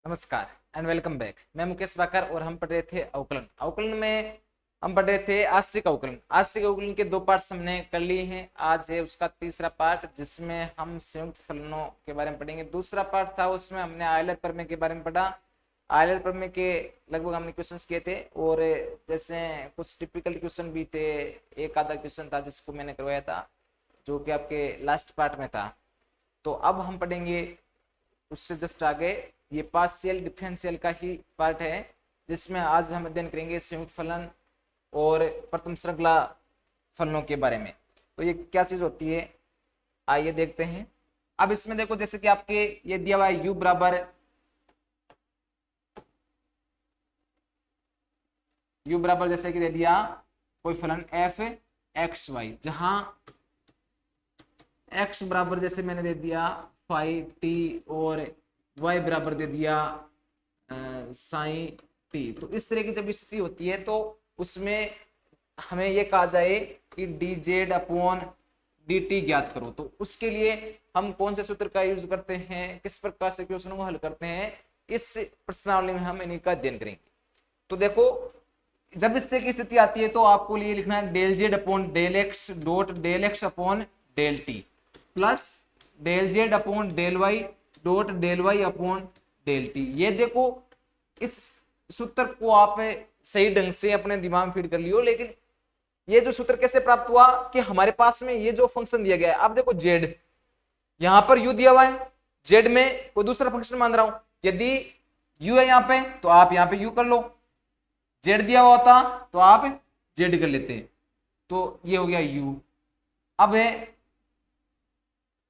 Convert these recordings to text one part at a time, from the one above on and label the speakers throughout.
Speaker 1: नमस्कार and welcome back. मैं मुकेश बाकर और हम पढ़ रहे थे अवकलन। अवकलन में हम पढ़ रहे थे आंशिक अवकलन। आंशिक अवकलन के दो पार्ट्स हमने कर लिए हैं। आज है उसका तीसरा पार्ट जिसमें हम संयुक्त फलनों के बारे में पढ़ेंगे। दूसरा पार्ट था उसमें हमने आयलर प्रमेय के बारे में पढ़ा। आयलर प्रमेय के लगभग हमने क्वेश्चंस किए थे और जैसे कुछ टिपिकल क्वेश्चन भी थे। एक आधा क्वेश्चन था जिसको मैंने करवाया था जो कि आपके लास्ट पार्ट में था। तो अब हम पढ़ेंगे उससे जस्ट आगे ये पार्शियल डिफरेंशियल का ही पार्ट है जिसमें आज हम अध्ययन करेंगे संयुक्त फलन और प्रथम श्रृंखला फलनों के बारे में। तो ये क्या चीज होती है आइए देखते हैं। अब इसमें देखो जैसे कि आपके ये दिया हुआ है u बराबर जैसे कि दे दिया कोई फलन f एक्स वाई, जहां x बराबर जैसे मैंने दे दिया फाई टी और y बराबर दे दिया साइन टी। तो इस तरह की जब स्थिति होती है तो उसमें हमें ये कहा जाए कि D Z upon D T ज्ञात करो। तो उसके लिए हम कौन से सूत्र का यूज करते हैं, किस प्रकार से क्वेश्चन को हल करते हैं, इस प्रश्नावली में हम इन्हीं का अध्ययन करेंगे। तो देखो जब इस तरह की स्थिति आती है तो आपको लिए लिखना है del z upon del x dot del x upon del t plus del z upon del y dot del y upon del t. ये देखो इस सूत्र को आप सही ढंग से अपने दिमाग में फीड कर लियो। लेकिन ये जो सूत्र कैसे प्राप्त हुआ कि हमारे पास में ये जो फंक्शन दिया गया है, अब देखो जेड यहां पर यू दिया हुआ है, जेड में कोई दूसरा फंक्शन मान रहा हूं। यदि यू है यहां पे तो आप यहां पे यू कर लो, जेड दिया हुआ होता तो आप जेड कर लेते। तो ये हो गया यू। अब है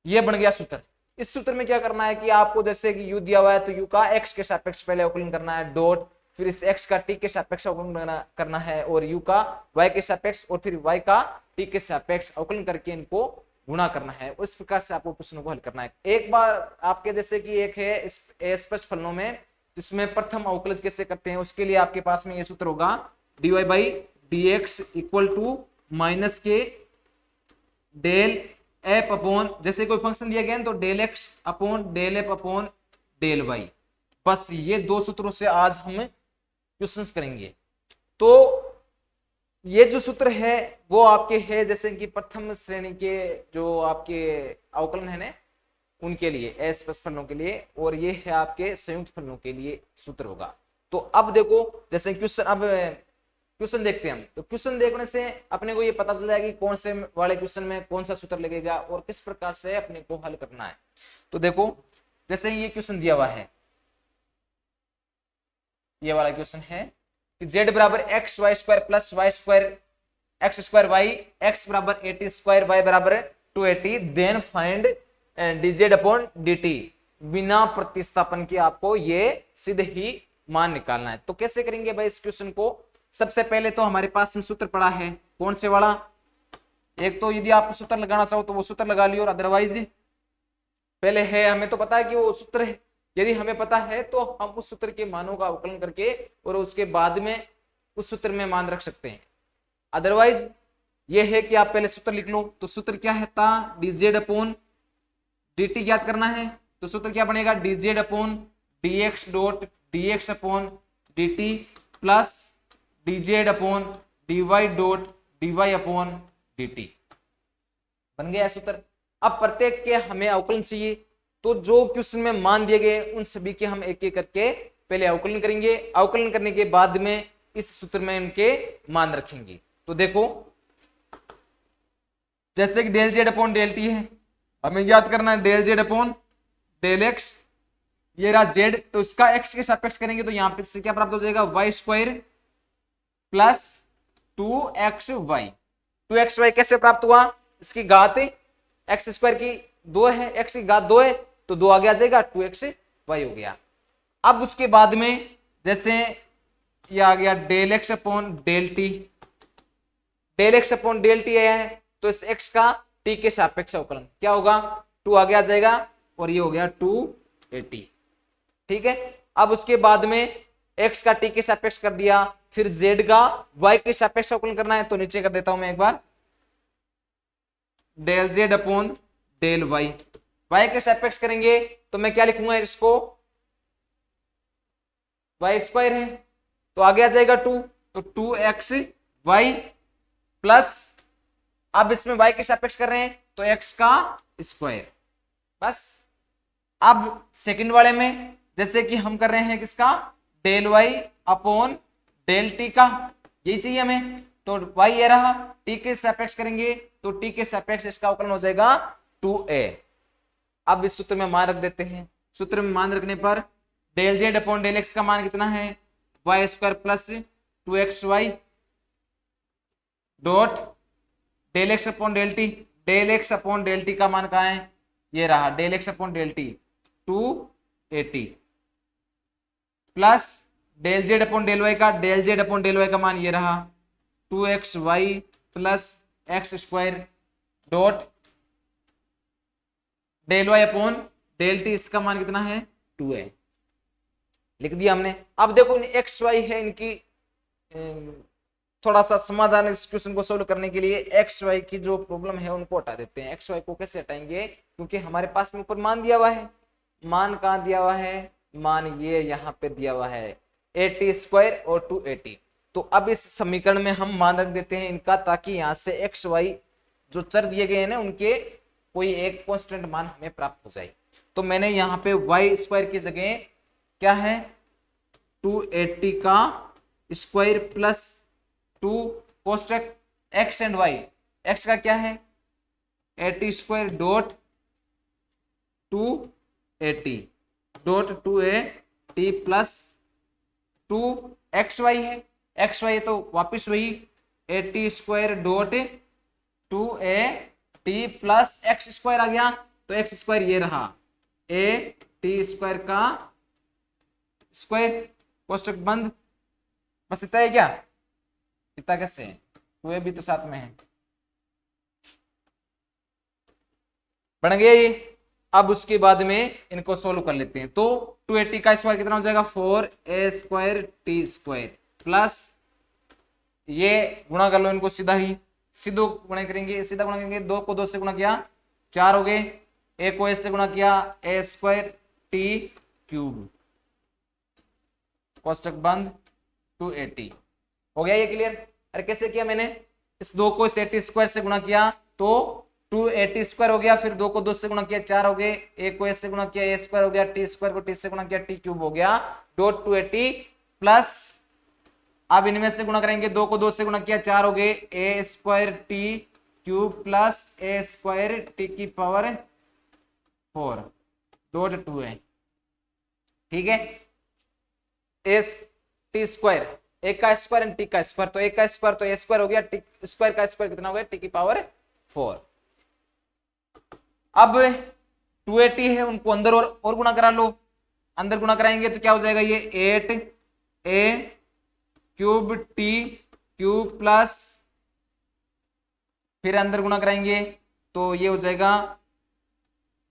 Speaker 1: ये बन गया सूत्र। इस सूत्र में क्या करना है कि आपको जैसे कि u दिया हुआ है तो u का x के सापेक्ष पहले अवकलन करना है, डॉट फिर इस x का t के सापेक्ष अवकलन करना है और u का y के सापेक्ष और फिर y का t के सापेक्ष अवकलन करके इनको गुणा करना है। उस प्रकार से आपको प्रश्नों को हल करना है। एक बार आपके जैसे कि एक है स्पष्ट फलनों में जिसमें प्रथम अवकलन कैसे करते हैं, उसके लिए आपके पास में ये सूत्र होगा dy by d x equal to minus के डेल एफ अपॉन जैसे कोई फंक्शन दिया गया तो del x upon del f upon del y. बस ये दो सूत्रों से आज हम क्वेश्चंस करेंगे। तो ये जो सूत्र है वो आपके है जैसे कि प्रथम श्रेणी के जो आपके अवकलन है ना उनके लिए स्पष्ट फलनों के लिए, और ये है आपके संयुक्त फलनों के लिए सूत्र होगा। तो अब देखो जैसे क्वेश्चन, अब क्वेश्चन देखते हैं हम। तो क्वेश्चन देखने से अपने को ये पता चल जाएगा कि कौन से वाले क्वेश्चन में कौन सा सूत्र लगेगा और किस प्रकार से अपने को हल करना है। तो देखो जैसे ये क्वेश्चन दिया हुआ है, ये वाला क्वेश्चन है कि z बराबर x y square plus y square x square y x बराबर 80 स्क्वायर वाई बराबर 280 then find dz upon dt। बिना प्रतिस्थापन के आपको ये सीधे ही मान निकालना है। तो कैसे करेंगे भाई इस क्वेश्चन को। सबसे पहले तो हमारे पास में सूत्र पड़ा है कौन से वाला, एक तो यदि आप सूत्र लगाना चाहो तो वो सूत्र लगा लियो और अदरवाइज पहले है हमें तो पता है कि वो सूत्र है। यदि हमें पता है तो हम उस सूत्र के मानों का अवकलन करके और उसके बाद में उस सूत्र में मान रख सकते हैं। अदरवाइज ये है कि आप पहले सूत्र लिख लो। तो सूत्र क्या है था dz अपॉन dt ज्ञात करना है। तो सूत्र क्या बनेगा dz upon dx dot dx upon dt plus dz upon dy dot dy upon dt। बन गया सूत्र। अब प्रत्येक के हमें अवकलन चाहिए तो जो क्वेश्चन में मान दिए गए उन सभी के हम एक एक करके पहले अवकलन करेंगे। अवकलन करने के बाद में इस सूत्र में इनके मान रखेंगे। तो देखो जैसे कि del z upon del t है, हमें याद करना है del z upon del x, ये रहा जेड तो इसका एक्स के सापेक्ष करेंगे तो यहां पे से क्या प्राप्त हो जाएगा Y square plus 2xy। 2xy कैसे प्राप्त हुआ, इसकी घात एक्स स्क्वायर की 2 है, एक्स की घात 2 है तो 2 आगे आ जाएगा 2xy हो गया। अब उसके बाद में जैसे ये आ गया del x upon del t, del x upon del t है तो इस एक्स का टी के सापेक्ष अवकलन क्या होगा 2 आगे आ जाएगा और ये हो गया 280। ठीक है। अब उसके बाद में x का t के सापेक्ष कर दिया, फिर z का y के सापेक्ष अवकलन करना है। तो नीचे कर देता हूं मैं एक बार del z upon del y, y के सापेक्ष करेंगे तो मैं क्या लिखूंगा इसको वाई स्क्वायर है, तो आगे आ जाएगा 2, तो 2x वाई प्लस, अब इसमें y के सापेक्ष कर रहे हैं तो x का स्क्वायर। बस अब सेकंड वाले में जैसे कि हम कर रहे हैं किसका, del y upon del t का, यही चाहिए हमें, तो y ये रहा, t के सापेक्ष करेंगे तो t के सापेक्ष इसका अवकलन हो जाएगा 2a। अब इस सूत्र में मान रख देते हैं, सूत्र में मान रखने पर del z upon del x का मान कितना है, y square plus 2xy dot del x upon del t, del x upon del t का मान कहाँ है, ये रहा del x upon del t 280 plus del z upon del y का, del z upon del y का मान ये रहा 2xy plus x square dot del y upon del t, इसका मान कितना है 2a, लिख दिया हमने। अब देखो एक्स वाई है इनकी, थोड़ा सा समाधान इस क्वेश्चन को सोल्व करने के लिए एक्स वाई की जो प्रॉब्लम है उनको हटा देते हैं। एक्स वाई को कैसे हटाएंगे, क्योंकि हमारे पास में ऊपर मान दिया हुआ है, मान कहाँ दिया हुआ है, मान ये यहाँ पे दिया हुआ है 80 स्क्वायर और 280। तो अब इस समीकरण में हम मान रख देते हैं इनका, ताकि यहाँ से एक्स वाई जो चर दिए गए हैं ना उनके कोई एक कांस्टेंट मान हमें प्राप्त हो जाए। तो मैंने यहाँ पे वाई स्क्वायर की जगह क्या है 280 का स्क्वायर प्लस 2 कोष्टक एक्स एंड वाई, एक्स का क्या है 80 square dot 280 dot 280 plus 2xy है, xy तो वापिस वही 80 square dot 280 plus x square आ गया, तो एक्स स्क्वायर ये रहा a टी स्क्वायर का स्क्वायर, कोष्टक बंद, बस इतना है क्या, इतना कैसे, तो भी तो साथ में है, बन गया ये। अब उसके बाद में इनको सोल्व कर लेते हैं, तो 280 का स्क्वायर कितना हो जाएगा 4a square T square plus ये गुणा कर लो इनको सीधा ही, सीधो गुणा करेंगे, सीधा गुणा करेंगे, 2 को 2 से गुणा किया 4 हो गए, a को a से गुणा किया a स्क्वायर टी क्यूब, कोष्टक बंद 280 हो गया ये क्लियर। अरे कैसे किया मैंने, इस 2 को इस 80 स्क्वायर से गुणा किया तो 280 स्क्वायर हो गया, फिर 2 को 2 से गुणा किया 4 हो गए, a को a से गुणा किया a स्क्वायर हो गया, t स्क्वायर को t से गुणा किया t क्यूब हो गया डॉट 280 प्लस, अब इनमें से गुणा करेंगे, 2 को 2 से गुणा किया 4 हो गए, a square t cube plus a square t की पावर 4 डॉट 2a, ठीक है, a t स्क्वायर, a का स्क्वायर एंड t का स्क्वायर, तो a का स्क्वायर तो a स्क्वायर हो गया, t स्क्वायर का स्क्वायर कितना हो गया t की पावर 4। अब 280 है उनको अंदर और गुणा करा लो, अंदर गुणा कराएंगे तो क्या हो जाएगा ये 8a cube t cube plus, फिर अंदर गुणा कराएंगे तो ये हो जाएगा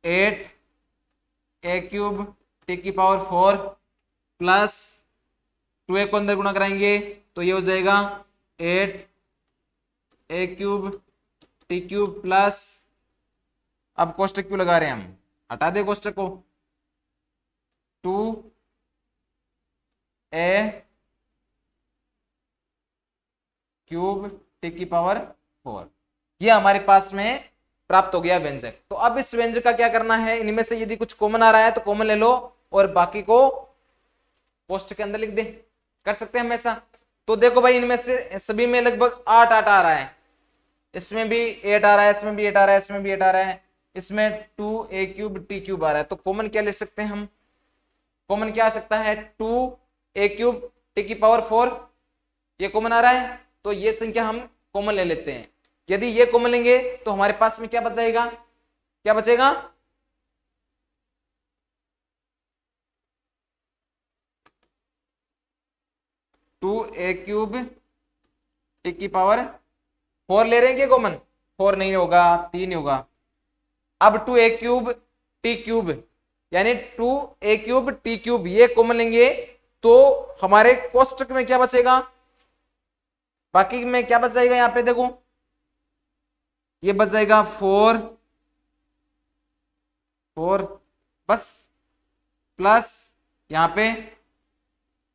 Speaker 1: 8a क्यूब t की पावर 4 प्लस 2a को अंदर गुणा कराएंगे तो ये हो जाएगा 8a cube T cube plus, अब कोष्टक क्यों लगा रहे हैं हम, हटा दे कोष्टक को, 2a क्यूब टी की पावर 4, ये हमारे पास में प्राप्त हो गया व्यंजक। तो अब इस व्यंजक का क्या करना है, इनमें से यदि कुछ कॉमन आ रहा है तो कॉमन ले लो और बाकी को कोष्टक के अंदर लिख दे, कर सकते हैं हम ऐसा। तो देखो भाई इनमें से सभी में लगभग 8 आ रहा है, इसमें भी 8 आ रहा है, इसमें भी 8 आ रहा है, इसमें भी 8 आ रहा है, इसमें 2a क्यूब टी क्यूब आ रहा है, तो कॉमन क्या ले सकते हैं हम, कॉमन क्या आ सकता है 2a क्यूब टी की पावर 4, ये कॉमन आ रहा है, तो ये संख्या हम कॉमन ले लेते हैं। यदि ये कॉमन लेंगे तो हमारे पास में क्या बच जाएगा, क्या बचेगा 2a क्यूब टी की पावर 4 ले रहे हैं क्या कॉमन, 4 नहीं होगा, 3 होगा। अब 2a क्यूब टी क्यूब यानी 2a क्यूब टी क्यूब ये कॉमन लेंगे तो हमारे कोष्टक में क्या बचेगा, बाकी में क्या बच जाएगा, यहाँ पे देखो ये बच जाएगा 4 बस, प्लस यहाँ पे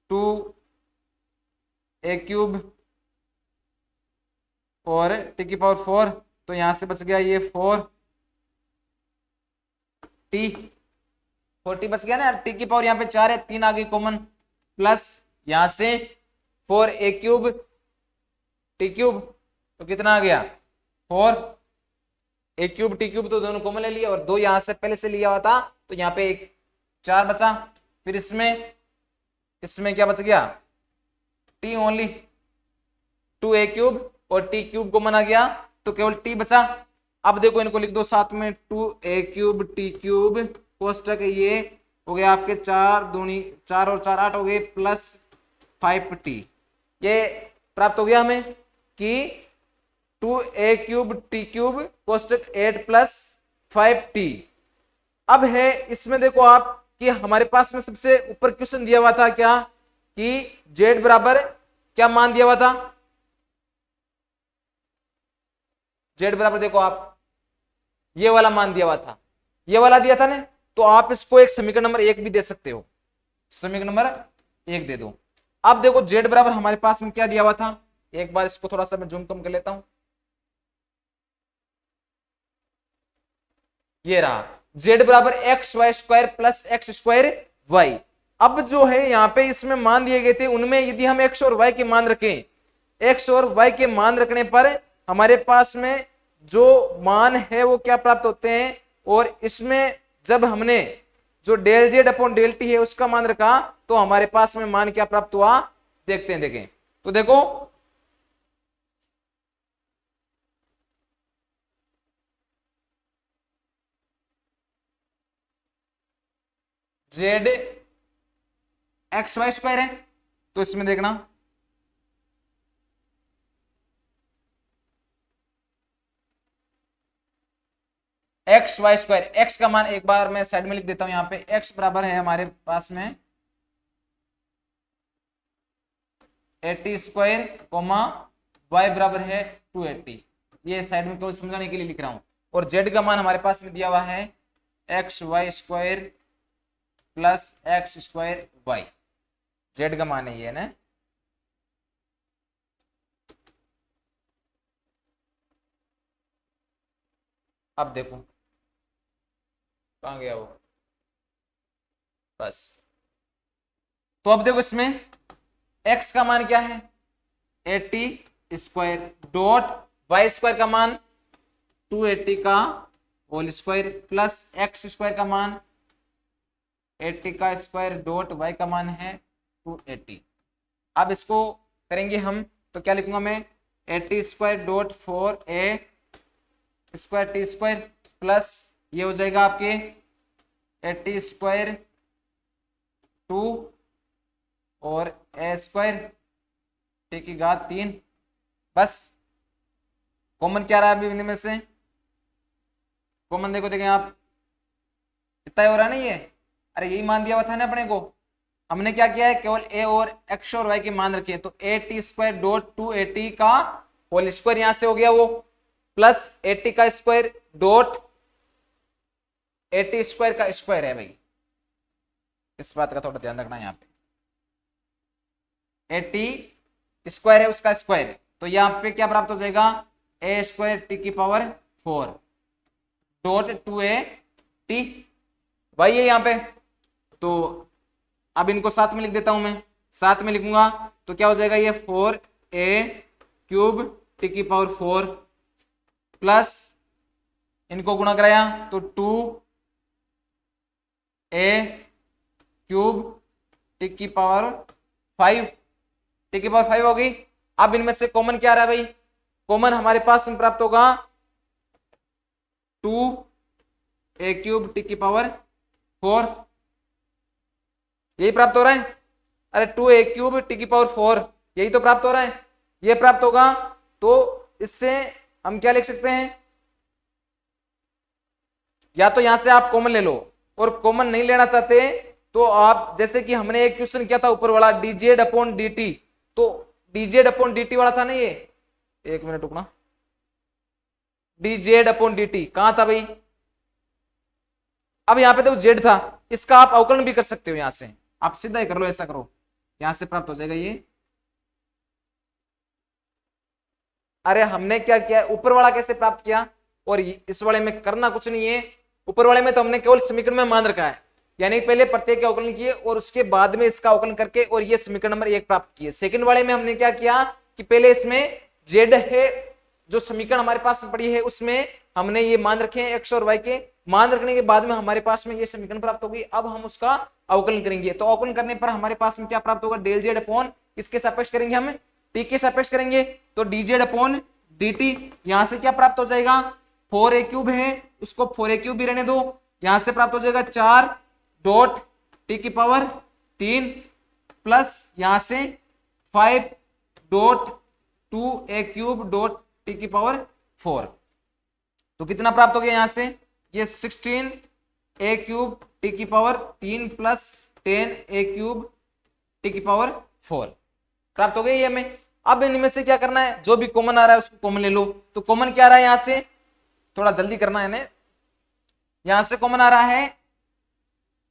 Speaker 1: 2a³ और t⁴, तो यहां से बच गया ये 4t, 4t बच गया ना। t⁴ यहाँ पे 4 है, 3 आ गई कॉमन, प्लस यहां से 4a³ t³ तो कितना आ गया 4a³ t³ तो दोनों कॉमन ले लिया, और 2 यहां से पहले से लिया हुआ था तो यहाँ पे एक 4 बचा। फिर इसमें क्या बच गया t ओनली, 2a³ और t³ कॉमन आ गया तो केवल t बचा। अब देखो इनको लिख दो साथ में, 2a³ t³ कोष्टक ये हो गया आपके 4 दूनी 4 और 4 8 हो गए, प्लस 5t। ये प्राप्त हो गया हमें कि 2a³ t³ कोष्टक 8 प्लस 5t। अब है इसमें देखो आप कि हमारे पास में सबसे ऊपर क्वेश्चन दिया हुआ था क्या कि z बराबर क्या मान दिया हुआ था, z बराबर देखो आप ये वाला मान दिया हुआ था, ये वाला दिया था ना, तो आप इसको एक समीकरण नंबर 1 भी दे सकते हो, समीकरण नंबर 1 दे दो। अब देखो z बराबर हमारे पास में क्या दिया हुआ था, एक बार इसको थोड़ा सा मैं जूम कम कर लेता हूं, ये रहा z बराबर xy² प्लस x²y। अब जो है यहाँ पे इसमें मान दिए गए थे, उनमें यदि हम x और y के मान रखें, x और y के मान रखने पर हमारे पास में जो मान है वो क्या प्राप्त होते हैं, और इसमें जब हमने जो del z upon del t है उसका मान रखा तो हमारे पास में मान क्या प्राप्त हुआ, देखते हैं। देखें तो देखो z xy² है, तो इसमें देखना xy², x का मान एक बार मैं साइड में लिख देता हूं, यहां पे x बराबर है हमारे पास में 80² y बराबर है 280। ये साइड में केवल समझाने के लिए लिख रहा हूं। और z का मान हमारे पास में दिया हुआ है xy² प्लस x²y, z का मान है ये ना। अब देखो कहां गया वो, बस। तो अब देखो इसमें x का मान क्या है 80² डॉट y² का मान 280 का होल स्क्वायर प्लस x² का मान 80 का स्क्वायर डॉट y का मान है 280। अब इसको करेंगे हम तो क्या लिखूंगा मैं 80² डॉट 4a² t² प्लस ये हो जाएगा आपके 80² 2 और a² t की घात 3। बस कॉमन क्या रहा है अभी इनमें से, कॉमन देखो देखें आप कितना हो रहा है ना ये, अरे यही मान दिया हुआ था ना अपने को, हमने क्या किया है केवल a और x और y के मान रखे हैं, तो 80² डॉट 280 का होल स्क्वायर यहां से हो गया वो, प्लस 80 का स्क्वायर डॉट 80² का स्क्वायर है भाई, इस बात का थोड़ा ध्यान रखना। यहाँ पे 80² है उसका स्क्वायर, तो यहाँ पे क्या प्राप्त हो जाएगा a² t⁴ dot 2a t भाई है यहाँ पे। तो अब इनको साथ में लिख देता हूं मैं, साथ में लिखूंगा तो क्या हो जाएगा ये 4a³ t⁴ प्लस इनको गुणा कराया तो 2a³ t⁵ हो गई। अब इनमें से कॉमन क्या रहा है भाई, कॉमन हमारे पास में प्राप्त होगा 2a³ t⁴, यही प्राप्त हो रहा है, अरे 2a³ t⁴ यही तो प्राप्त हो रहा है, ये प्राप्त होगा। तो इससे हम क्या लिख सकते हैं, या तो यहां से आप कॉमन ले लो, और कॉमन नहीं लेना चाहते तो आप जैसे कि हमने एक क्वेश्चन किया था ऊपर वाला dz अपॉन dt, तो dz अपॉन dt वाला था ना ये, एक मिनट रुकना, dz अपॉन dt कहां था भाई, अब यहां पे तो z था, इसका आप अवकलन भी कर सकते हो, यहां से आप सीधा ही कर लो, ऐसा करो यहां से प्राप्त हो जाएगा ये। अरे हमने क्या किया, ऊपर वाला कैसे प्राप्त किया, और इस वाले में करना कुछ नहीं है। ऊपर वाले में तो हमने केवल समीकरण में मान रखा है, यानी पहले प्रत्येक के अवकलन किए और उसके बाद में इसका अवकलन करके और ये समीकरण नंबर 1 प्राप्त किए। सेकंड वाले में हमने क्या किया कि पहले इसमें जेड है, जो समीकरण हमारे पास पड़ी है उसमें हमने ये मान रखे हैं एक्स और वाई के, मान रखने के बाद में हमारे पास में ये समीकरण प्राप्त होगी। अब हम उसका अवकलन करेंगे, तो अवकलन करने पर हमारे पास में क्या प्राप्त होगा, डेल जेड अपॉन किसके सापेक्ष करेंगे, हम टी के सापेक्ष करेंगे, तो D Z upon D T. यहां से क्या प्राप्त हो जाएगा, 4a³ है उसको 4a³ भी रहने दो, यहां से प्राप्त हो जाएगा 4 डॉट टी की पावर 3 प्लस यहां से 5 डॉट 2a³ डॉट टी की पावर 4। तो कितना प्राप्त हो गया यहां से, ये 16a³ टी की पावर 3 प्लस 10a³ टी की पावर 4 प्राप्त हो गई ये हमें। अब इनमें से क्या करना है, जो भी कॉमन आ रहा है उसको कॉमन ले लो। तो कॉमन क्या आ रहा है यहां से, थोड़ा जल्दी करना है ना, यहां से कॉमन आ रहा है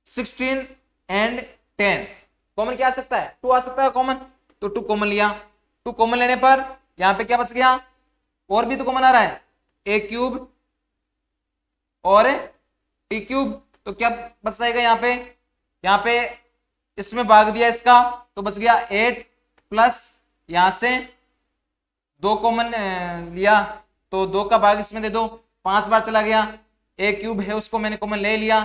Speaker 1: 16 एंड 10, कॉमन क्या आ सकता है, 2 आ सकता है कॉमन, तो 2 कॉमन लिया। 2 कॉमन लेने पर यहां पे क्या बच गया, और भी तो कॉमन आ रहा है a³ और t³, तो क्या बच जाएगा यहाँ पे इसमें भाग दिया इसका तो बच गया 8 प्लस यहां से 2 कॉमन लिया तो 2 का भाग इसमें दे दो, 5 बार चला गया, a³ है उसको मैंने कॉमन ले लिया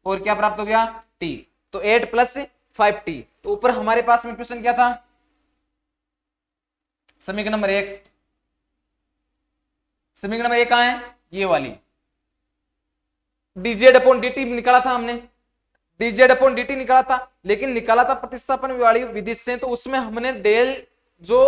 Speaker 1: और क्या प्राप्त हो गया t, तो 8 प्लस 5t। तो ऊपर हमारे पास में क्वेश्चन क्या था, समीकरण नंबर 1, समीकरण नंबर 1 कहां है, ये वाली dz अपॉन dt निकाला था हमने, dz अपॉन dt निकाला था, लेकिन निकाला था प्रतिस्थापन वाली विधि से, तो उसमें हमने डेल जो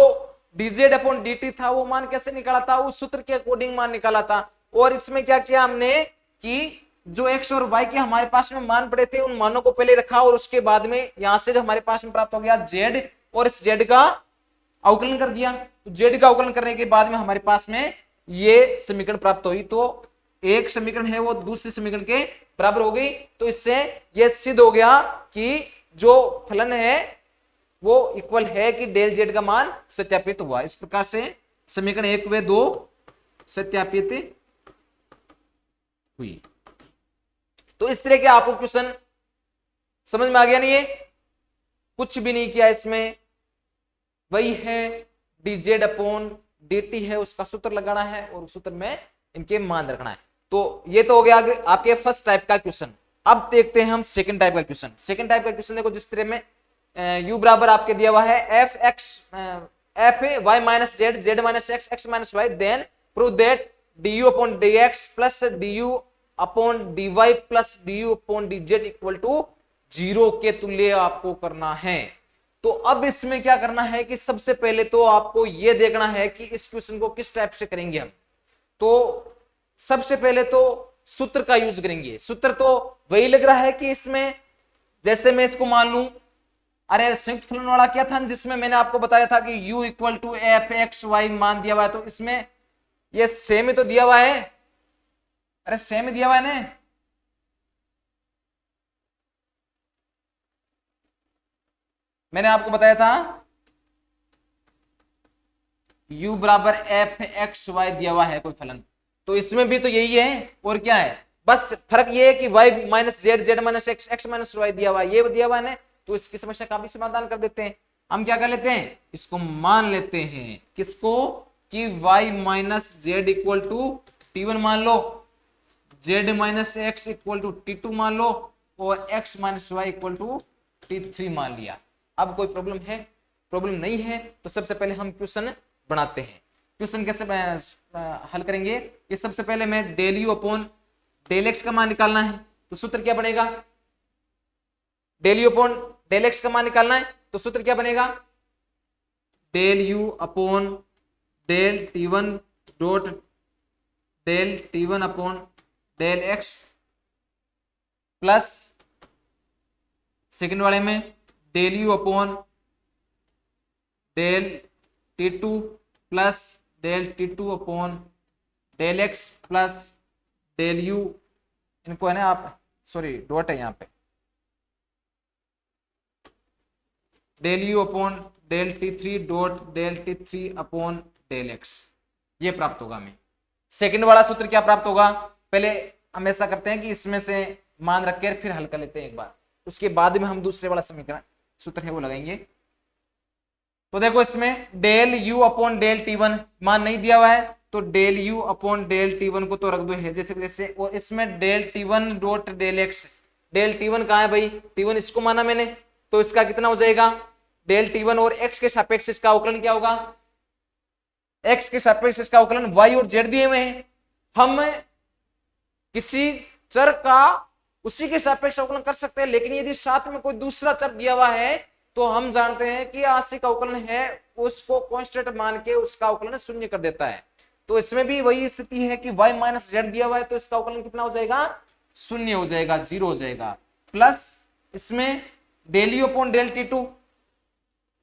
Speaker 1: dz अपॉन dt था वो मान कैसे निकाला था, उस सूत्र के अकॉर्डिंग मान निकाला था। और इसमें क्या किया हमने कि जो x और y के हमारे पास में मान पड़े थे उन मानों को पहले रखा और उसके बाद में यहां से जो हमारे पास में प्राप्त हो गया z, और इस z का अवकलन कर दिया। तो z का अवकलन करने के बाद में हमारे पास में ये समीकरण प्राप्त हुई, तो एक समीकरण है वो दूसरे समीकरण के बराबर हो गई। तो इससे यह सिद्ध हो गया कि जो फलन है वो इक्वल है कि डेल जेड का मान सत्यापित हुआ। इस प्रकार से समीकरण 1 व 2 सत्यापित हुई। तो इस तरह के आपको क्वेश्चन समझ में आ गया नहीं है, कुछ भी नहीं किया इसमें, वही है dz अपॉन dt है उसका सूत्र लगाना है और उस सूत्र में इनके मान रखना है। तो ये तो हो गया आपके फर्स्ट टाइप का क्वेश्चन। अब देखते हैं हम सेकंड टाइप का क्वेश्चन। सेकंड टाइप का क्वेश्चन देखो, जिस तरह में u बराबर आपके दिया हुआ है f y minus z z minus x x minus y, then prove that du upon dx plus du upon dy plus du upon dz equal to 0 के तुल्य आपको करना है। तो अब इसमें क्या करना है कि सबसे पहले तो आपको यह देखना है कि इस क्वेश्चन को किस टाइप से करेंगे हम। तो सबसे पहले तो सूत्र का यूज करेंगे। सूत्र तो वही लग रहा है कि इसमें जैसे मैं इसको मान लूं, अरे संयुक्त फलन वाला क्या था जिसमें मैंने आपको बताया था कि u equal to f x y मान दिया हुआ है, तो इसमें ये सेम ही तो दिया हुआ है, अरे सेम ही दिया हुआ है ना, मैंने आपको बताया था u बराबर एफ एक्स वाई दिया हुआ है कोई फलन, तो इसमें भी तो यही है। और क्या है, बस फर्क ये है कि y minus z z minus x x minus y दिया हुआ है, ये दिया हुआ है। तो इसकी समस्या का भी समाधान कर देते हैं। हम क्या कर लेते हैं, इसको मान लेते हैं, किसको, कि y minus z equal to t1 मान लो, z minus x equal to t2 मान लो, और x minus y equal to t3 मान लिया। अब कोई प्रॉब्लम है, प्रॉब्लम नहीं है, तो सबसे पहले हम क्वेश्चन बनाते हैं। क्वेश्चन कैसे हल करेंगे, कि सबसे पहले मैं del u upon del x का मान निकालना है, तो सूत्र क्या बनेगा, del u upon del x का मान निकालना है, तो सूत्र क्या बनेगा, del u upon del t1 dot del t1 upon del x plus second वाले में del u upon del t2 plus del t2 upon del x plus del u, इनको है ना आप, सॉरी डॉट है यहाँ पे, del u upon del t three dot del t three upon del x, ये प्राप्त होगा हमें। सेकंड वाला सूत्र क्या प्राप्त होगा, पहले हम ऐसा करते हैं कि इसमें से मान रख के फिर हल कर लेते हैं एक बार, उसके बाद में हम दूसरे वाला समीकरण सूत्र है वो लगाएंगे। तो देखो इसमें del u upon del t one मान नहीं दिया हुआ है, तो del u upon del t one को तो रख दो है जैसे जैसे, और इसमें del t one dot del x, del t one कहाँ है भाई, टी वन इसको माना मैंने, तो इसका कितना हो जाएगा, डेल टी वन और एक्स के सापेक्ष इसका अवकलन क्या होगा, एक्स के सापेक्ष इसका अवकलन वाई और जेड दिए हुए हैं, हम किसी चर का उसी के सापेक्ष अवकलन कर सकते हैं, लेकिन यदि साथ में कोई दूसरा चर दिया हुआ है तो हम जानते हैं कि आंशिक अवकलन है उसको कांस्टेंट मान के उसका अवकलन शून्य कर देता है। तो इसमें भी वही स्थिति है कि y माइनस जेड दिया हुआ है तो इसका अवकलन कितना हो जाएगा, शून्य हो जाएगा, जीरो हो जाएगा। प्लस इसमें del u upon del t two,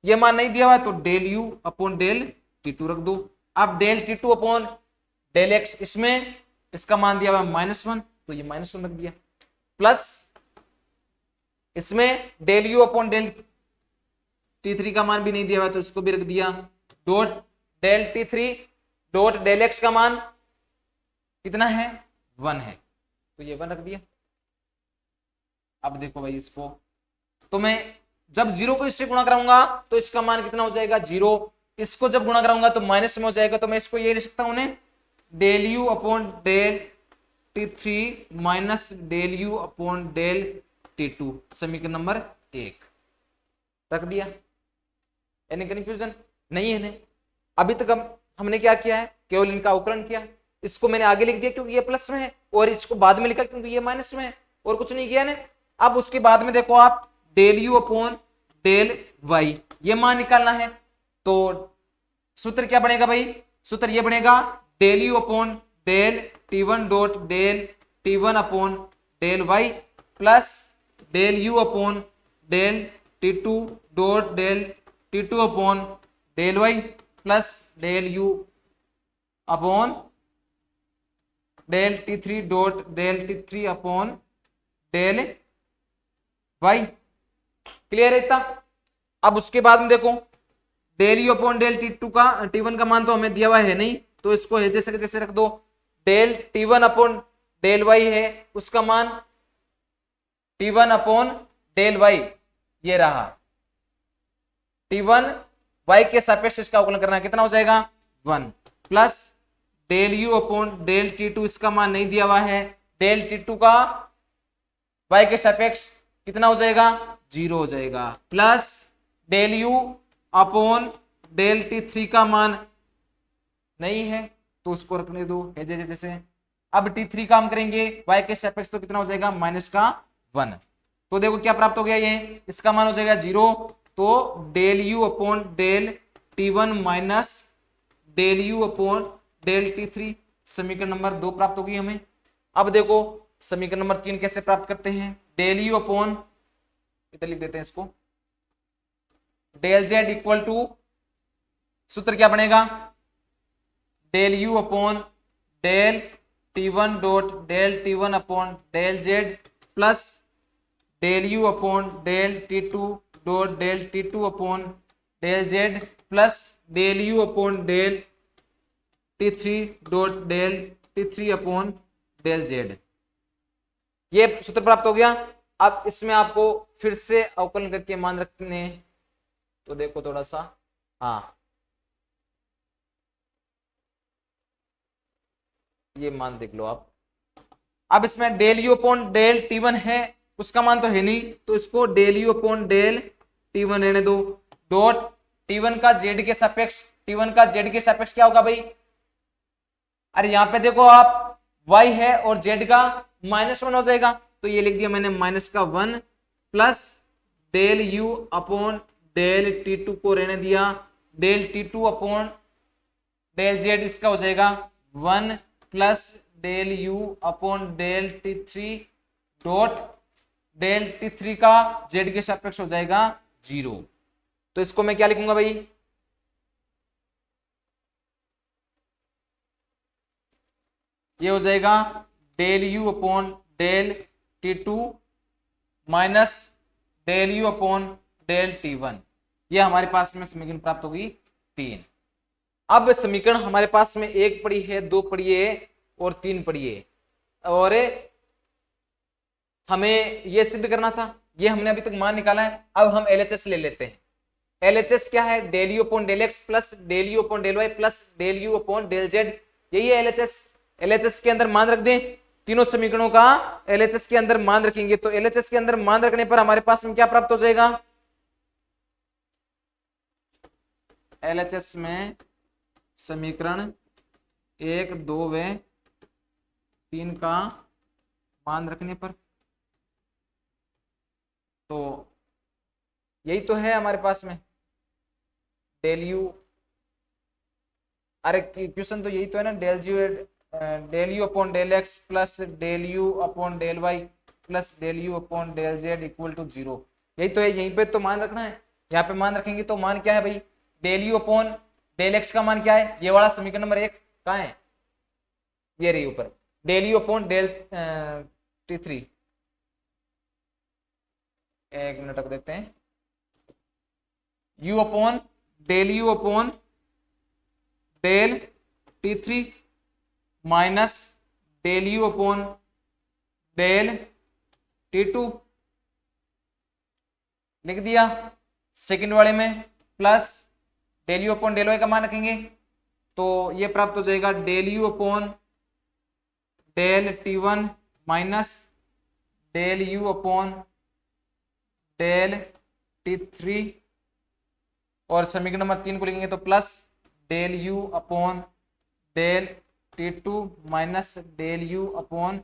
Speaker 1: ये मान नहीं दिया हुआ है तो del u upon del t two रख दो। अब del t two upon del x, इसमें इसका मान दिया हुआ है -1 तो ये -1 रख दिया। प्लस इसमें del u upon del t three का मान भी नहीं दिया हुआ तो इसको भी रख दिया, dot del t three dot del x का मान कितना है, 1 है तो ये 1 रख दिया। अब देखो भाई इसको, तो मैं जब 0 को इससे गुणा कराऊंगा तो इसका मान कितना हो जाएगा, 0, इसको जब गुणा कराऊंगा तो माइनस में हो जाएगा, तो मैं इसको ये लिख सकता हूं del u upon del t three minus del u upon del t two, समीकरण नंबर 1 रख दिया। यानी कंफ्यूजन नहीं है ने? अभी तक हमने क्या किया है, केवल इनका अवकलन किया, इसको मैंने आगे लिख दिया क्योंकि ये प्लस में है, और इसको बाद में लिखा क्योंकि ये माइनस में है, और कुछ नहीं किया ने। अब उसके बाद में देखो आप del u upon del y ये मान निकालना है, तो सूत्र क्या बनेगा भाई, सूत्र ये बनेगा del u upon del t one dot del t one upon del y plus del u upon del t two dot del t two upon del y plus del u upon del t three dot del t three upon del y. Clear है इतना? अब उसके बाद में देखो del u upon del t two का t one का मान तो हमें दिया हुआ है नहीं, तो इसको है जैसे जैसे रख दो। Del t one upon del y है, उसका मान t one upon del y ये रहा, टी वन वाई के सापेक्ष इसका अवकलन करना है, कितना हो जाएगा 1 plus del u upon del t two, इसका मान नहीं दिया हुआ है, डेल टी टू का वाई के सापेक्ष कितना हो जाएगा 0 हो जाएगा, plus del u upon del t three का मान नहीं है तो उसको रखने दो है जैसे जैसे। अब टी थ्री का हम करेंगे y के सापेक्ष तो कितना हो जाएगा -1, तो देखो क्या प्राप्त हो गया, ये इसका मान हो जाएगा 0, तो del u upon del t one minus del u upon del t three, समीकरण नंबर 2 प्राप्त होगी हमें। अब देखो समीकरण नंबर 3 कैसे प्राप्त करते हैं, डेल यू अपॉन इधर लिख देते हैं इसको, डेल जेड इक्वल टू सूत्र क्या बनेगा, del u upon del t one dot del t one upon del z plus del u upon del t two dot del t two upon del z plus del u upon del t three dot del t three upon del z, ये सूत्र प्राप्त हो गया। अब इसमें आपको फिर से अवकलन करके मान रखने, तो देखो थोड़ा सा, हाँ ये मान देख लो आप। अब इसमें del u upon del t one है, उसका मान तो है नहीं, तो इसको del u upon del t one रहने दो, डॉट टी वन का जेड के सापेक्ष, टी वन का जेड के सापेक्ष क्या होगा भाई, अरे यहाँ पे देखो आप y है और z का -1 हो जाएगा, तो ये लिख दिया मैंने -1 plus del u upon del t two को रहने दिया, del t two upon del z इसका हो जाएगा 1 plus del u upon del t three dot del t three का जेड के सापेक्ष हो जाएगा 0, तो इसको मैं क्या लिखूंगा भाई, ये हो जाएगा del u upon del t two minus del u upon del t one, ये हमारे पास में समीकरण प्राप्त होगी 3। अब समीकरण हमारे पास में 1 पड़ी है, 2 पड़ी है और 3 पड़ी है, और हमें ये सिद्ध करना था। ये हमने अभी तक मान निकाला है। अब हम एलएचएस ले लेते हैं। एलएचएस क्या है? Del u upon del x plus del u upon del y plus del u upon del z, यही है एलएचएस। एलएचएस के अंदर मान रख दें, तीनों समीकरणों का एलएचएस के अंदर मान रखेंगे, तो एलएचएस के अंदर मान रखने पर हमारे पास में क्या प्राप्त हो जाएगा? एलएचएस में समीकरण 1, 2 व 3 का मान रखने पर, तो यही तो है हमारे पास में डेल यू, अरे क्वेश्चन तो यही तो है ना, del u upon del x plus del u upon del y plus del u upon del z equal to 0, यही तो है। यहीं पे तो मान रखना है, यहाँ पे मान रखेंगे तो मान क्या है भाई? Del u upon del x का मान क्या है? ये वाला समीकरण नंबर 1 कहाँ है? ये रही ऊपर, del u upon del T3। एक मिनट रख देते हैं। U upon del u upon del T3 minus del u upon del T2 लिख दिया। सेकंड वाले में plus del u upon del y का मान रखेंगे, तो ये प्राप्त हो जाएगा del u upon del T1 minus del u upon del T3, और समीकरण नंबर 3 को लिखेंगे तो plus del u upon del T2 minus del u upon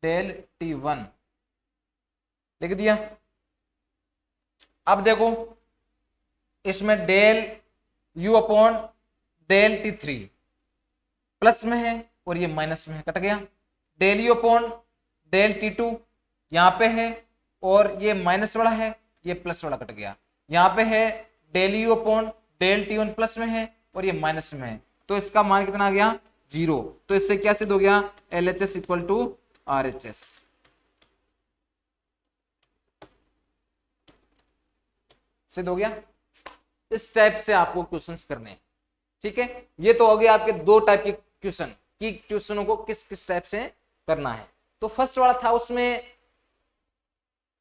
Speaker 1: del T1 लिख दिया। अब देखो इसमें del u upon del T3 plus में है और ये माइनस में है, कट गया। Del u upon del T2 यहाँ पे है और ये माइनस वाला है, ये प्लस वाला कट गया। यहाँ पे है del u upon del T1 plus में है और ये माइनस में है, तो इसका मान कितना आ गया? 0। तो इससे क्या सिद्ध हो गया? LHS equal to RHS। सिद्ध हो गया। इस टाइप से आपको क्वेश्चंस करने हैं, ठीक है। ये तो हो गया आपके 2 टाइप के क्वेश्चन कि क्वेश्चनों को किस किस टाइप से करना है। तो फर्स्ट वाला था उसमें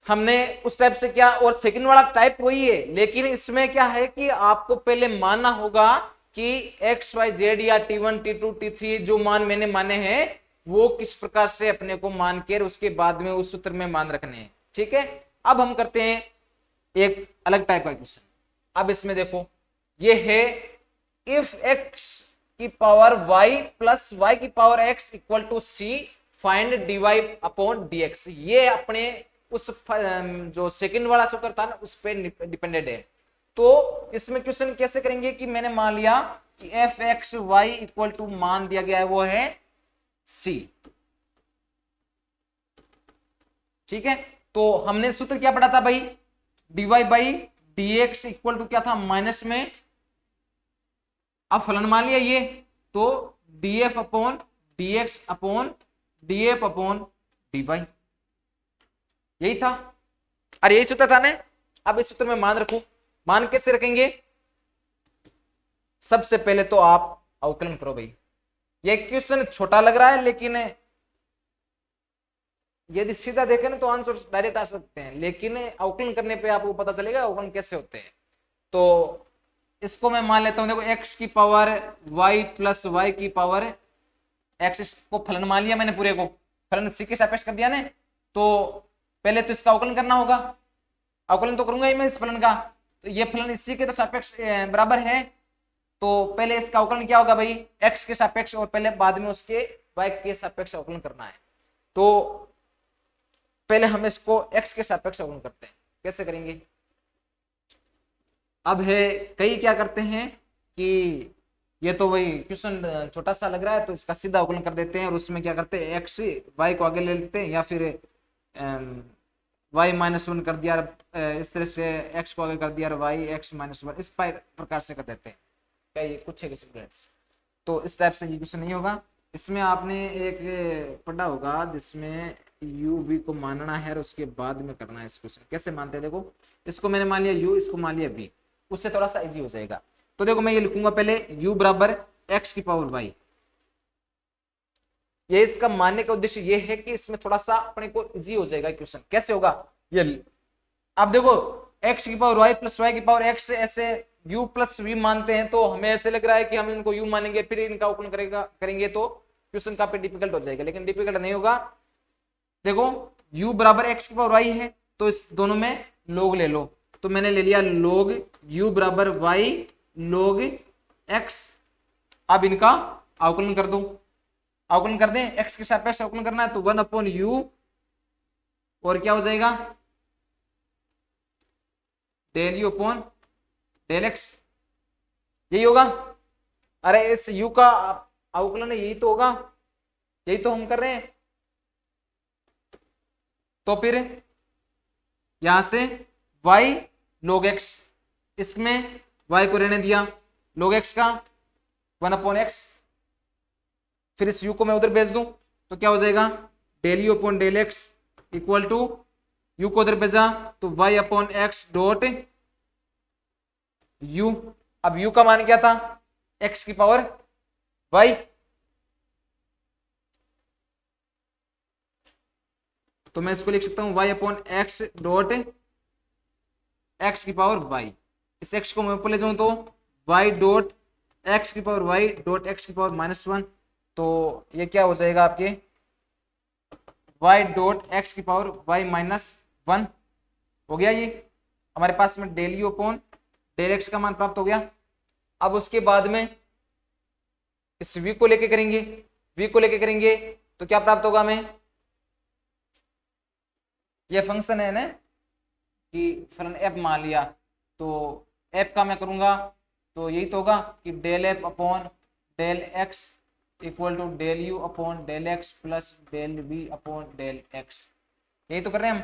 Speaker 1: हमने उस टाइप से किया, और सेकंड वाला टाइप वही है, लेकिन इसमें क्या है कि आपको पहले मानना होगा कि एक्स वाई जेड या T1 T2 T3 जो मान मैंने माने हैं वो किस प्रकार से अपने को मान के उसके बाद में उस सूत्र में मान रखने हैं, ठीक है। अब हम करते हैं एक अलग टाइप का क्वेश्चन। अब इसमें देखो ये है इफ x की पावर y प्लस y की power x equal to c find dy upon dx। ये अपने उस जो सेकंड वाला सूत्र था ना उस पे डिपेंडेड है। तो इसमें क्वेश्चन कैसे करेंगे कि मैंने मान लिया कि f x y equal to मान दिया गया है वो है c, ठीक है। तो हमने सूत्र क्या पढ़ा था भाई? dy by dx equal to क्या था? माइनस में, अब फलन मान लिया ये, तो df upon dx upon df upon dy, यही था। अरे यही सूत्र था ना। अब इस सूत्र में मान रखो। मान कैसे रखेंगे? सबसे पहले तो आप अवकलन करो भाई। ये क्वेश्चन छोटा लग रहा है, लेकिन यदि सीधा देखें ना तो आंसर डायरेक्ट आ सकते हैं, लेकिन अवकलन करने पे आपको पता चलेगा अवकलन कैसे होते हैं। तो इसको मैं मान लेता हूं, देखो x की पावर y प्लस y की पावर x को फलन मान लिया मैंने, पूरे को फलन c के सापेक्ष कर दिया ना। तो पहले तो इसका अवकलन करना होगा, अवकलन तो करूंगा ही मैं इस फलन का। तो ये फलन इसी के तो सापेक्ष बराबर है, तो पहले इसका अवकलन क्या होगा भाई? x के सापेक्ष, और पहले बाद में उसके y के सापेक्ष अवकलन करना है। तो पहले हम इसको x के सापेक्ष अवकलन करते हैं। कैसे करेंगे? अब है कई क्या करते हैं कि ये तो वही क्वेश्चन छोटा सा लग रहा है तो इसका सीधा अवकलन कर देते हैं, और उसमें क्या करते हैं x y को आगे ले लेते हैं, या फिर y माइनस 1 कर दिया, इस तरह से x को आगे कर दिया और y x माइनस 1, इस प्रकार से कर देते हैं कई कुछ है स्टूडेंट्स। तो इस टाइप से ये क्वेश्चन नहीं होगा। इसमें आपने एक पढ़ा होगा जिसमें u v को मानना है और उसके बाद में करना है इस क्वेश्चन। कैसे मानते हैं? देखो इसको मैंने मान लिया u, इसको मान लिया v, उससे थोड़ा सा इजी हो जाएगा। तो देखो मैं ये लिखूंगा पहले u बराबर x की पावर y। ये इसका मानने का उद्देश्य ये है कि इसमें थोड़ा सा अपने को इजी हो जाएगा क्वेश्चन। कैसे होगा ये, अब देखो x की पावर y प्लस y की पावर x ऐसे u प्लस v मानते हैं, तो हमें ऐसे लग रहा है कि हम इनको u मानेंगे फिर इनका अवकलन करेंगे तो क्वेश्चन काफी डिफिकल्ट हो जाएगा, लेकिन डिफिकल्ट नहीं होगा। देखो u बराबर x की पावर y है, तो इस दोनों में log ले लो, तो मैंने ले लिया log u बराबर y log x। अब इनका अवकलन कर दो, अवकलन कर दें, x के सापेक्ष अवकलन करना है तो 1/u और क्या हो जाएगा del u upon del x, यही होगा। अरे इस u का अवकलन यही तो होगा, यही तो हम कर रहे हैं। तो फिर यहां से y log x, इसमें y को रहने दिया log x का 1/x, फिर इस u को मैं उधर भेज दूं तो क्या हो जाएगा del u upon del x equal to u को उधर भेजा तो y upon x dot u। अब u का मान क्या था x की पावर y, तो मैं इसको लिख सकता हूं y upon x dot x की पावर y। इस x को मैं ऊपर ले जाऊं तो y डॉट x की पावर y डॉट x की पावर -1, तो ये क्या हो जाएगा आपके y डॉट x की पावर y -1 हो गया। ये हमारे पास में del u upon del x का मान प्राप्त हो गया। अब उसके बाद में इस v को लेके करेंगे, v को लेके करेंगे तो क्या प्राप्त होगा हमें, ये फंक्शन है ना कि फलन f मान लिया, तो f का मैं करूंगा तो यही तो होगा कि del f upon del x equal to del u upon del x plus del v upon del x, यही तो कर रहे हैं हम।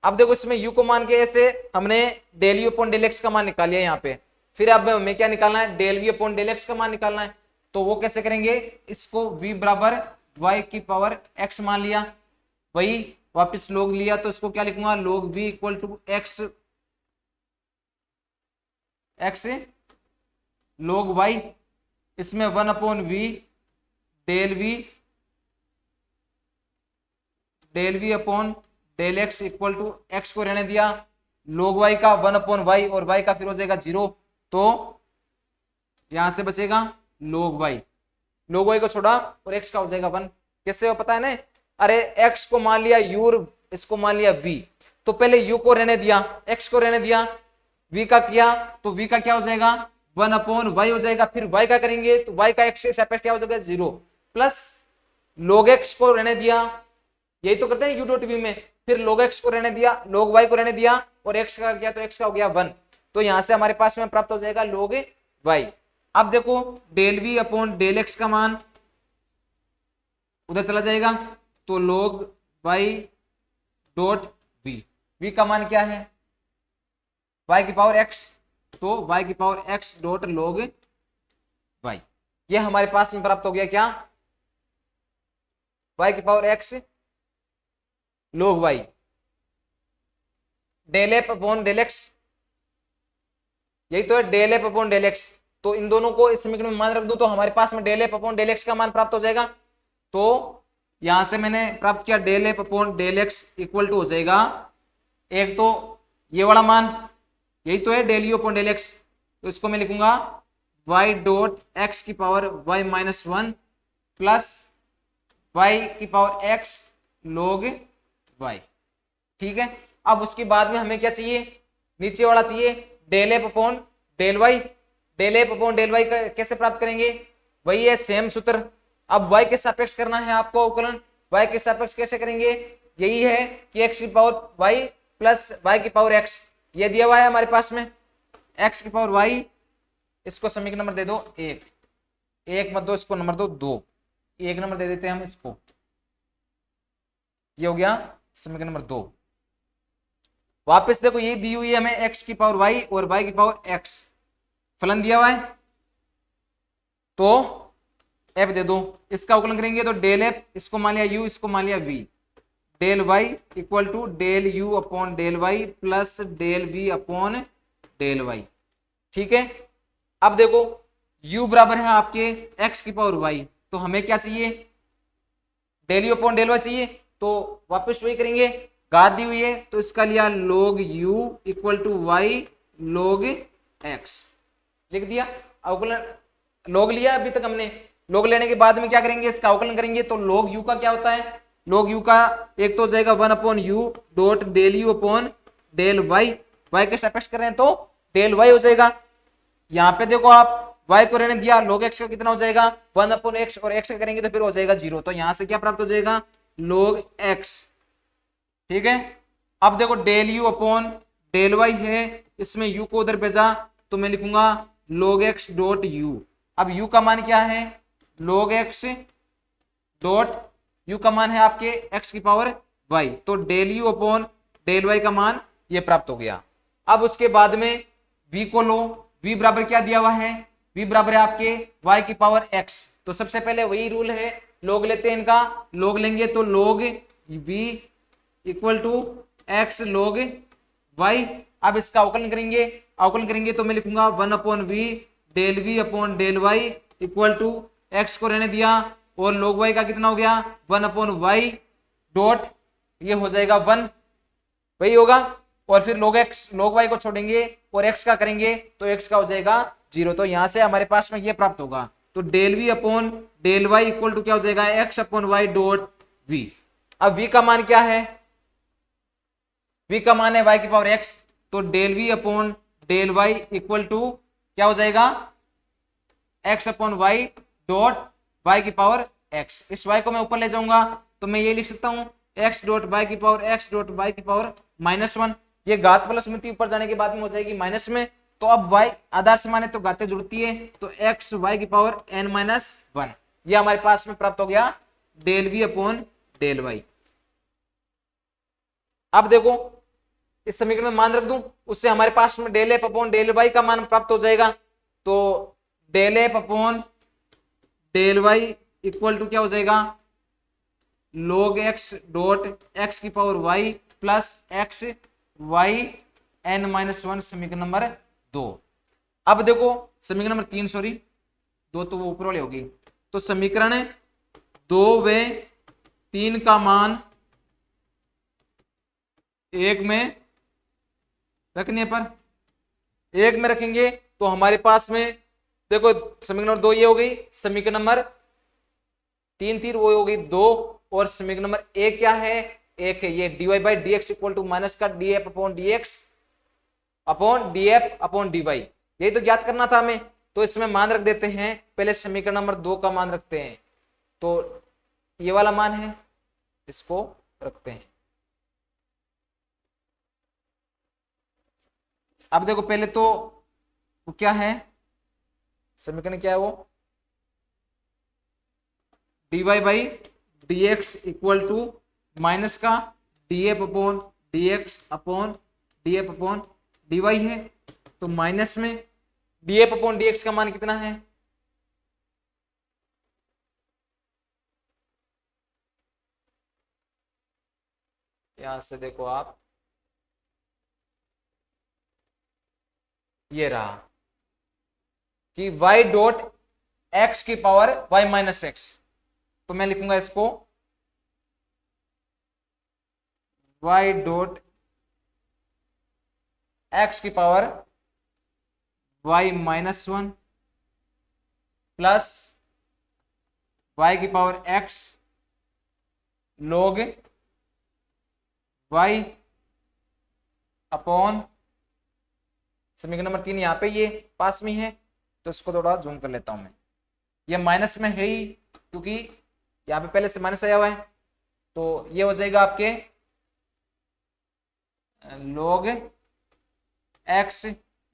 Speaker 1: अब देखो इसमें u को मान के ऐसे हमने del u upon del x का मान निकाल लिया यहाँ पे, फिर अब हमें क्या निकालना है del v upon del x का मान निकालना है। तो वो कैसे करेंगे, इसको v बराबर y की पावर x मान लिया, वही वापस log लिया तो इसको क्या लिखूंगा log v equal to x log y, इसमें 1/v del v upon del x equal to x को रहने दिया log y का 1/y और y का फिर हो जाएगा 0, तो यहां से बचेगा log y को छोड़ा और x का हो जाएगा 1। कैसे हो पता है ना, अरे x को मान लिया u और इसको मान लिया v, तो पहले u को रहने दिया x को रहने दिया, v का किया तो v का क्या हो जाएगा 1/y हो जाएगा, फिर y का करेंगे तो y का x के सापेक्ष क्या हो जाएगा 0 प्लस log x को रहने दिया, यही तो करते हैं u डॉट v में, फिर log x को रहने दिया log y को रहने दिया और x का किया तो x का हो गया 1, तो यहां से हमारे पास में प्राप्त हो जाएगा log y। अब देखो del v upon del x का मान उधर चला जाएगा तो log y डॉट v का मान क्या है y की पावर x, तो y की power x dot log y, ये हमारे पास में प्राप्त हो गया क्या y की power x log y del f upon del x, यही तो है del f upon del x, तो इन दोनों को इस समीकरण में मान रख दूं तो हमारे पास में del f upon del x का मान प्राप्त हो जाएगा। तो यहां से मैंने प्राप्त किया del f upon del x equal to हो जाएगा एक तो ये वाला मान, यही तो है del u upon del x, तो इसको मैं लिखूंगा y डॉट x की पावर y -1 प्लस y की पावर x log y, ठीक है। अब उसके बाद में हमें क्या चाहिए, नीचे वाला चाहिए del f upon del y, del f upon del y कैसे प्राप्त करेंगे, वही है सेम सूत्र। अब y के सापेक्ष करना है आपको अवकलन, y के सापेक्ष कैसे करेंगे, यही है कि x की पावर y प्लस y की पावर x, ये दिया हुआ है हमारे पास में x की पावर y, इसको समीकरण नंबर दे दो 1 मत दो, इसको नंबर दो 2, 1 नंबर दे देते हैं हम इसको, ये हो गया समीकरण नंबर 2। वापस देखो ये दी हुई है हमें x की पावर y और y की पावर x, फलन दिया हुआ है तो f दे दो, इसका अवकलन करेंगे तो डेल f, इसको मान लिया u इसको मान लिया v, del y equal to del u upon del y plus del v upon del y, ठीक है। अब देखो u बराबर है आपके x की पावर y, तो हमें क्या चाहिए, del u upon del y चाहिए। तो वापस वही करेंगे, घात दी हुई है तो इसका लिया log u equal to y log x, लिख दिया। अवकलन log लिया अभी तक हमने, log लेने के बाद में क्या करेंगे, इसका अवकलन करेंगे। तो log u का क्या होता है, log u का एक तो हो जाएगा 1 upon u dot del u upon del y, y के सापेक्ष कर रहे हैं तो डेल वाई हो जाएगा। यहाँ पे देखो आप y को रहने दिया, log x का कितना हो जाएगा 1 अपॉन x, और x का करेंगे तो फिर हो जाएगा 0। तो यहां से क्या प्राप्त हो जाएगा log x, ठीक है। अब देखो del u upon del y है, इसमें u को उधर भेजा तो मैं लिखूंगा log x डॉट u। अब u का मान क्या है, log x डॉट u का मान है आपके x की पावर y, तो del u upon del y का मान ये प्राप्त हो गया। अब उसके बाद में v को लो, v बराबर क्या दिया हुआ है, v बराबर है आपके y की पावर x। तो सबसे पहले वही रूल है, log लेते हैं इनका, log लेंगे तो log v equal to x log y। अब इसका अवकलन करेंगे, अवकलन करेंगे तो मैं लिखूंगा 1 upon v del v upon del y equal to x को रहने दिया, और log y का कितना हो गया 1 अपॉन y डॉट ये हो जाएगा 1, वही होगा। और फिर log x log y को छोड़ेंगे और x का करेंगे तो x का हो जाएगा 0। तो यहां से हमारे पास में ये प्राप्त होगा, तो del v upon del y equal to क्या हो जाएगा x upon y dot v। अब v का मान क्या है, v का मान है y की पावर x, तो del v upon del y equal to क्या हो जाएगा x upon y dot y की पावर x। इस y को मैं ऊपर ले जाऊंगा तो मैं ये लिख सकता हूं x डॉट y की पावर x डॉट y की पावर -1। ये घात प्लस मिति ऊपर जाने के बाद में हो जाएगी माइनस में, तो अब y आधार समान है तो घातें जुड़ती है, तो x y की पावर n-1, ये हमारे पास में प्राप्त हो गया del v upon del y। अब देखो इस समीकरण में मान रख दूं, उससे हमारे पास में del f upon del y का मान प्राप्त हो जाएगा। तो del f upon del y equal to क्या हो जाएगा log x डॉट x की power y plus x y n-1, समीकरण नंबर 2। अब देखो समीकरण नंबर 3, सॉरी 2 तो वो ऊपर वाली होगी, तो समीकरण 2 व 3 का मान 1 में रखने पर, 1 में रखेंगे तो हमारे पास में देखो समीकरण नंबर 2 ये हो गई, समीकरण नंबर 3 वो हो गई 2, और समीकरण नंबर 1 क्या है, 1 है ये dy by d x equal to minus का d f upon d x upon d f upon d y, यही तो ज्ञात करना था हमें। तो इसमें मान रख देते हैं, पहले समीकरण नंबर 2 का मान रखते हैं, तो ये वाला मान है इसको रखते हैं। अब देखो पहले तो वो क्या है, समीकरण क्या है वो dy by d x equal to minus का d f upon d x upon d f upon d y है, तो माइनस में d f upon d x का मान कितना है, यहां से देखो आप ये रहा कि y डॉट x की पावर y माइनस एक्स, तो मैं लिखूंगा इसको y डॉट x की पावर y -1 प्लस y की power x log y upon समीकरण नंबर 3 यहाँ पे ये पास में है, तो इसको थोड़ा जूम कर लेता हूं मैं, ये माइनस में है ही क्योंकि यहाँ पे पहले से माइनस आया हुआ है, तो ये हो जाएगा आपके log x,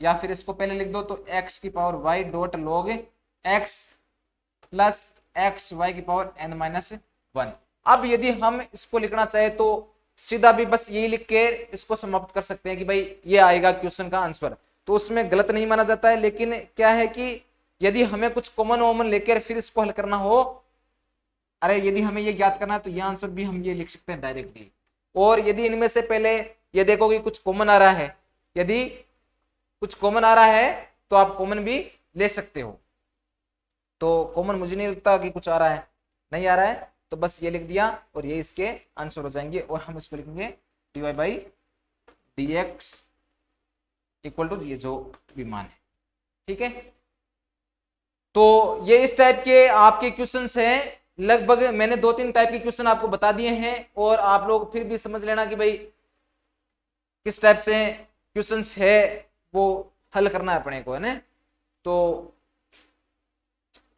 Speaker 1: या फिर इसको पहले लिख दो तो x की power y dot log x plus x y की पावर n-1। अब यदि हम इसको लिखना चाहे तो सीधा भी बस यही लिख के इसको समाप्त कर सकते हैं कि भाई ये आएगा क्वेश्चन का आंसर, तो उसमें गलत नहीं माना जाता है। लेकिन क्या है कि यदि हमें कुछ कॉमन वॉमन लेकर फिर इसको हल करना हो, अरे यदि हमें ये ज्ञात करना है तो ये आंसर भी हम ये लिख सकते हैं डायरेक्टली। और यदि इनमें से पहले ये देखो कि कुछ कॉमन आ रहा है, यदि कुछ कॉमन आ रहा है तो आप कॉमन भी ले सकते हो। तो कॉमन मुझे नहीं लगता कि कुछ आ रहा है, नहीं आ रहा है, तो बस ये लिख दिया और ये इसके आंसर हो जाएंगे। और हम इसको लिखेंगे dy by dx equal to ये जो भी मान है, ठीक है। तो ये इस टाइप के आपके क्वेश्चंस हैं। लगभग मैंने 2-3 टाइप के क्वेश्चन आपको बता दिए हैं, और आप लोग फिर भी समझ लेना कि भाई किस टाइप से क्वेश्चंस है वो हल करना है अपने को, है ना। तो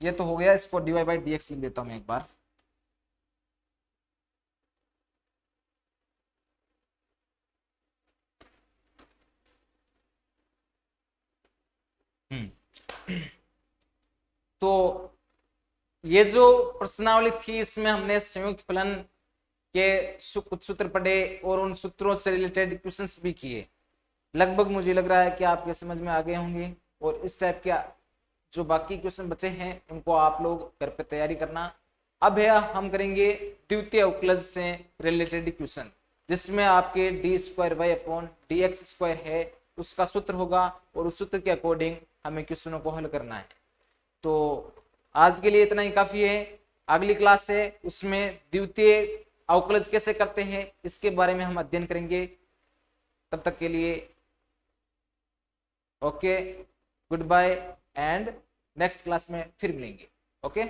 Speaker 1: ये तो हो गया, इसको dy बाई dx लिख देता हूं मैं एक बार। तो ये जो प्रश्नावली थी इसमें हमने संयुक्त फलन के कुछ सूत्र पढ़े और उन सूत्रों से रिलेटेड क्वेश्चंस भी किए। लगभग मुझे लग रहा है कि आपके समझ में आ गए होंगे, और इस टाइप के जो बाकी क्वेश्चन बचे हैं उनको आप लोग घर पे तैयारी करना। अब है हम करेंगे द्वितीय अवकलज से रिलेटेड क्वेश्चन, जिसमें आपके d square y upon d x square है उसका सूत्र होगा, और उस सूत्र के अकॉर्डिंग हमें क्वेश्चनों को हल करना है। तो आज के लिए इतना ही काफी है। अगली क्लास है उसमें द्वितीय अवकलज कैसे करते हैं इसके बारे में हम अध्ययन करेंगे। तब तक के लिए okay, good bye, and next class में फिर मिलेंगे। ओके।